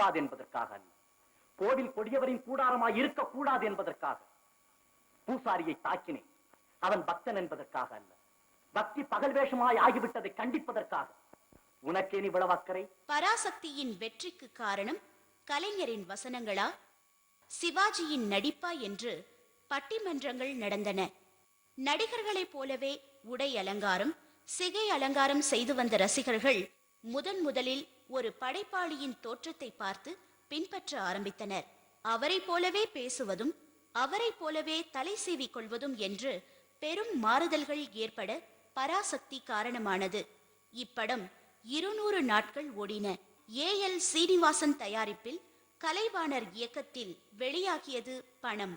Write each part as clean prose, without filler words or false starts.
கூடாது என்பதற்காக அல்ல, கோவில் கொடியவரின் கூடாரமாய் இருக்கக்கூடாது என்பதற்காக. பூசாரியை தாக்கினேன், அவன் பக்தன் என்பதற்காக அல்ல, பக்தி பகல் வேஷமாய் ஆகிவிட்டதை கண்டிப்பதற்காக. உனக்கே இவ்வளவு அக்கறை? பராசக்தியின் வெற்றிக்கு காரணம் கலைஞரின் வசனங்களா, சிவாஜியின் நடிப்பா என்று பட்டிமன்றங்கள் நடந்தன. நடிகர்களைப் போலவே உடை அலங்காரம், சிகை அலங்காரம் செய்து வந்த ரசிகர்கள் முதலில் ஒரு படைப்பாளியின் தோற்றத்தை பார்த்து பின்பற்ற ஆரம்பித்தனர். அவரை போலவே பேசுவதும் அவரை போலவே தலை சீவிக் கொள்வதும் என்று பெரும் மாறுதல்கள் ஏற்பட பராசக்தி காரணமானது. இப்படம் 200 நாட்கள் ஓடின. AL சீனிவாசன் தயாரிப்பில் கலைவாணர் இயக்கத்தில் வெளியாகியது பணம்.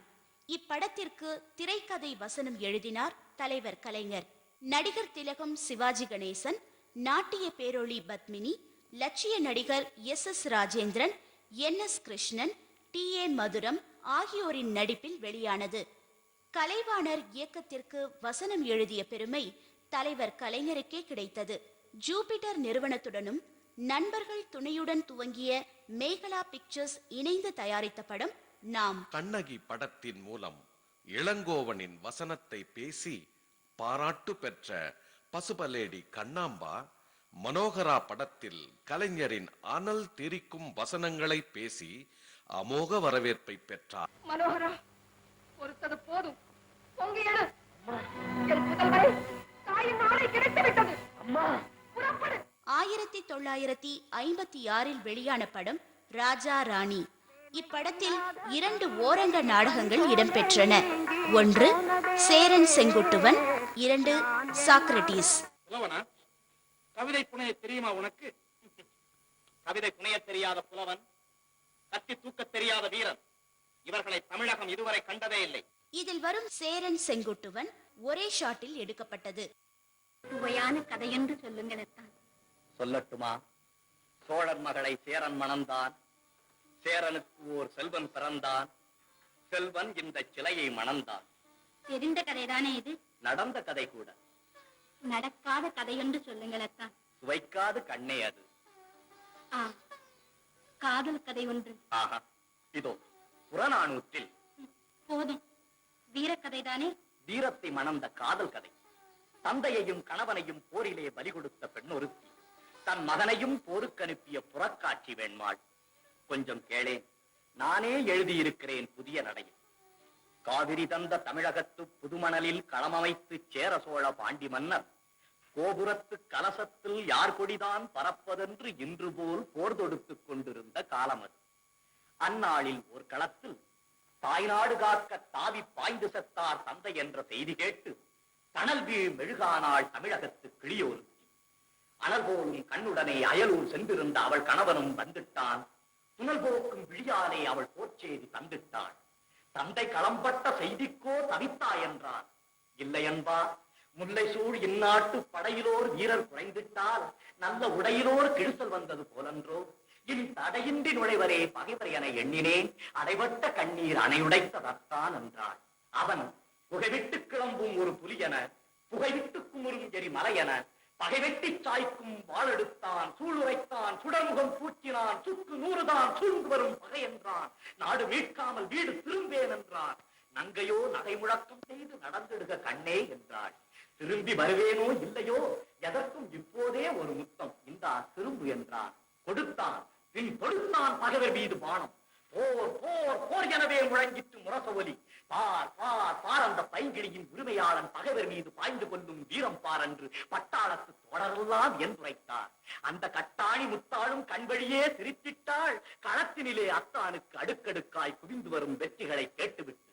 இப்படத்திற்கு திரைக்கதை வசனம் எழுதினார் தலைவர் கலைஞர். நடிகர் திலகம் சிவாஜி கணேசன், நாட்டிய பேரொளி பத்மினி, லட்சிய நடிகர் SS Rajendran, NS Krishnan, TA மதுரம் ஆகியோரின் நடிப்பில் வெளியானது. கலைவாணர் இயக்கத்திற்கு வசனம் எழுதிய பெருமை தலைவர் கலைஞருக்கே கிடைத்தது. ஜூபிட்டர் நிறுவனத்துடனும் நண்பர்கள் துணையுடன் துவங்கிய மேகலா பிக்சர்ஸ் இணைந்து தயாரித்த படம் நாம். கண்ணகி படத்தின் மூலம் இளங்கோவனின் வசனத்தை பேசி பாராட்டு பெற்ற பசுபலேடி கண்ணாம்பா, மனோகரா படத்தில் கலைஞரின் அனல் தெரிக்கும் வசனங்களை பேசி அமோக வரவேற்பை பெற்றார். மனோகரா, ஒருத்தது போதும், 1956 வெளியான படம் ராஜா ராணி. இப்படத்தில் 2 ஓரங்க நாடகங்கள் இடம்பெற்றன. 1 சேரன் செங்குட்டுவன், 2 சாக்ரட்டிஸ். கவிதை புனைய தெரியுமா உனக்கு? கவிதை புனைய தெரியாத புலவன், கத்தி தூக்க தெரியாத வீரன், இவர்களை தமிழகம் இதுவரை கண்டதே இல்லை. இதில் வரும் சேரன் செங்குட்டுவன் ஒரே ஷாட்டில் எடுக்கப்பட்டது. சுவையான கதை என்று சொல்லுங்கள். சொல்லட்டுமா? சோழன் மகளை சேரன் மணந்தான், சேரனுக்கு ஓர் செல்வன் பிறந்தான், செல்வன் இந்த சிலையை மணந்தான். தெரிந்த கதைதானே இது? நடந்த கதை கூட. நடக்காத கதை என்று சொல்லுங்கள். சுவைக்காது கண்ணே அது. காதல் கதை ஒன்று. ஆஹா, இதோ புறநானூற்றில். போதும், வீரக்கதைதானே? வீரத்தை மணந்த காதல் கதை. தந்தையையும் கணவனையும் போரிலே பலி கொடுத்த பெண்ணொருத்தி தன் மகனையும் போருக்கு அனுப்பிய புறக்காட்சி வேண்மாள். கொஞ்சம் கேளேன், நானே எழுதியிருக்கிறேன் புதிய நடையில். காவிரி தந்த தமிழகத்து புதுமணலில் களமமைத்து சேர சோழ பாண்டி மன்னர் கோபுரத்து கலசத்தில் யார் கொடிதான் பறப்பதென்று இன்று போல் போர் தொடுத்துக் கொண்டிருந்த காலம் அது. அந்நாளில் ஒரு களத்தில் தாய்நாடு காக்க தாவி பாய்ந்து செத்தார் தந்தை என்ற செய்தி கேட்டு தணல் வீழ் மெழுகானாள் தமிழகத்து கிளியோருத்தி. அனல் போலும் கண்ணுடனே அயலூர் சென்றிருந்த அவள் கணவனும் வந்துட்டான். புனல் போக்கும் விழியாலே அவள் போர்ச்செய்தி தந்திட்டாள். தந்தை களம்பட்ட செய்திக்கோ தவித்தா என்றான். இல்லை என்பா, முல்லை சூழ் இந்நாட்டு படையிலோர் வீரர் குறைந்திட்டால் நல்ல உடையிலோர் கிழிசல் வந்தது போலன்றோ. இனி தடையின்றி நுழைவரே பகைவர் என எண்ணினேன், அடைபட்ட கண்ணீர் அணையுடைத்ததான் என்றாள். அவன் புகைவிட்டு கிளம்பும் ஒரு புலியென, புகைவிட்டு குமுறும் எரி மலையென, பகைவெட்டி சாய்க்கும் வாழெடுத்தான், சூளுரைத்தான், சுடர்முகம் பூச்சினான், சுக்கு 100 தான் சூழ்ந்து வரும் பகை என்றான். நாடு மீட்காமல் வீடு திரும்பேன் என்றான். நங்கையோ நகை முழக்கம் செய்து நடந்திடுக கண்ணே என்றாள். திரும்பி வருவேனோ இல்லையோ, எதற்கும் இப்போதே ஒரு முத்தம் இந்தா திரும்பு என்றான். கொடுத்தான். பின் தொடுத்தான் பகைவர் மீது பானம். போர் போர் போர் எனவே முழங்கிட்டு முரச ஒலி. பார் பார் பார் அந்த பைங்கிழியின் உரிமையாளன் பகைவர் மீது பாய்ந்து கொள்ளும் வீரம் பார் என்று பட்டாளத்து தொடரெல்லாம் என்றுரைத்தார். அந்த கட்டாணி முத்தாளும் கண்வழியே சிரித்திட்டாள். களத்தினிலே அத்தானுக்கு அடுக்கடுக்காய் குவிந்து வரும் வெற்றிகளை கேட்டுவிட்டு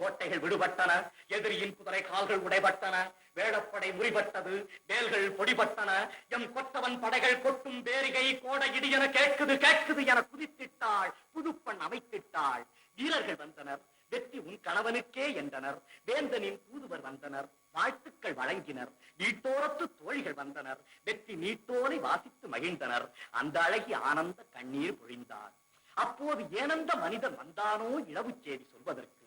கோட்டைகள் விடுபட்டன, எதிரியின் குதிரை கால்கள் உடைபட்டன, வேளப்படை முறிபட்டது, வேல்கள் பொடிபட்டன, எம் கொத்தவன் படைகள் கொட்டும் பேரிகை கோடை இடியென கேட்குது கேட்குது என குதித்திட்டாள். புதுப்பண் அமைத்திட்டாள். வீரர்கள் வந்தனர். வெற்றி உன் கணவனுக்கே என்றனர். வேந்தனின் தூதுவர் வந்தனர். வாழ்த்துக்கள் வழங்கினர். வீட்டோரத்து தோழிகள் வந்தனர். வெற்றி நீட்டோலை வாசித்து மகிழ்ந்தனர். அந்த அழகி ஆனந்த கண்ணீர் பொழிந்தார். அப்போது ஏனந்த மனிதன் வந்தானோ இழவு செய்தி சொல்வதற்கு.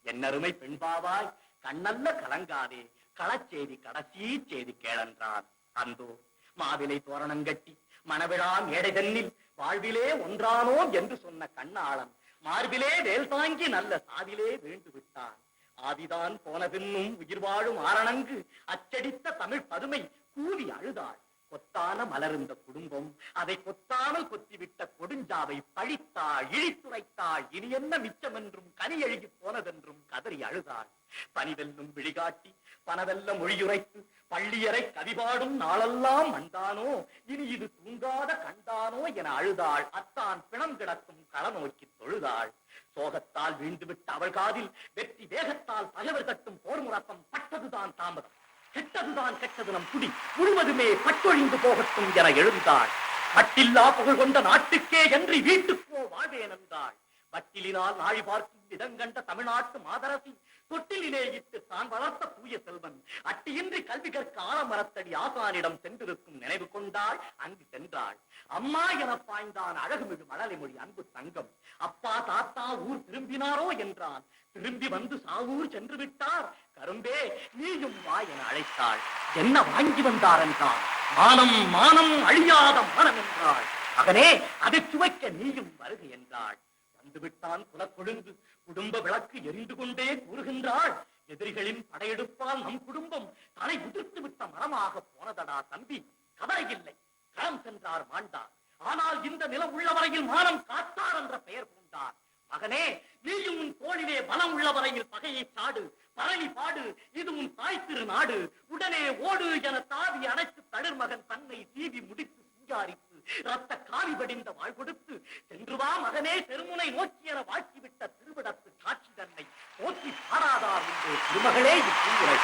என்னருமை பெண்பாவாய் கண்ணல்ல கலங்காதே, களச்செய்தி கடைசி செய்தி கேளன்றான். அந்தோ மாவிலை தோரணங்கட்டி மணவிழா மேடை தன்னில் வாழ்விலே ஒன்றானோம் என்று சொன்ன கண்ணாளன் மார்பிலே வேல் தாங்கி நல்ல சாதிலே வீழ்ந்து விட்டான். ஆதிதான் போன பின்னும் உயிர் வாழும் ஆரணங்கு அச்சடித்த தமிழ் பதுமை கூவி அழுதாள். கொத்தான மலர்ந்த குடும்பம் அதை கொத்தாமல் கொத்திவிட்ட கொடுஞ்சாவை பழித்தாள், இழித்துரைத்தாள். இனி என்ன மிச்சம் என்றும் கனி எழுகி போனதென்றும் கதறி அழுதாள். பனிவெல்லும் விழிகாட்டி பனவெல்ல மொழியுரைத்து பள்ளியறை கவிபாடும் நாளெல்லாம் வந்தானோ, இனி இது தூங்காத கண்டானோ என அழுதாள். அத்தான் பிணம் கிடக்கும் கள நோக்கி தொழுதாள். சோகத்தால் வீழ்ந்துவிட்ட அவள் காதில் வெற்றி வேகத்தால் பகைவர் கட்டும் போர் முழக்கம் பட்டதுதான் தாமதம். கெட்டதுதான் கெட்டது நம் குடி முழுவதுமே பட்டொழிந்து போகட்டும் என எழுந்தாள். மட்டில்லா புகழ் கொண்ட நாட்டுக்கே என்று வீட்டுக்கோ வாழ்வேன் என்றாள். வட்டிலினால் நாழி பார்க்கும் இடங்கண்ட தமிழ்நாட்டு மாதரசி தொட்டிலே இட்டு தான் வளர்த்த தூய செல்வன் அட்டியின்றி கல்வி கற்க ஆலமரத்தடி ஆசானிடம் சென்றிருக்கும் நினைவு கொண்டாள். அங்கு சென்றாள். அம்மா என பாய்ந்தான் அழகுமிகு மழலை மொழி அன்பு தங்கம். அப்பா தாத்தா ஊர் திரும்பினாரோ என்றான். திரும்பி வந்து சாவூர் சென்று விட்டார். கரும்பே நீயும் வா என அழைத்தாள். என்ன வாங்கி வந்தார் என்றான். மானம் மானம் அழியாத மானம் என்றாள். மகனே அதை சுவைக்க நீயும் வருக என்றாள். வந்துவிட்டான் குலக்கொழுந்து குடும்ப விளக்கு எரிந்து கொண்டே கூறுகின்றாள். எதிரிகளின் படையெடுப்பால் நம் குடும்பம் தலை உதிர்த்து விட்ட மரமாக போனதடா தம்பி. கவலை இல்லை, களம் சென்றார் மாண்டார். ஆனால் இந்த நிலம் உள்ளவரையில் மானம் காத்தார் என்ற பெயர் பூண்டார். மகனே நீயும் உன் தோளிலே பலம் உள்ளவரையில் பகையை சாடு, பரணி பாடு, இது உன் தாய் திரு நாடு. உடனே ஓடு என தாவி அணைத்து தளிர் மகன் தன்னை தீவி முடித்து சிங்காரித்து ரத்த காவி படிந்த வாழ் கொடுத்து சென்று வா மகனே தெருமுனை நோக்கி என வாழ்த்திவிட்ட திருவிடத்து காட்சி தன்னை போற்றி பாராதார் என்று திருமகளே இத்தூரை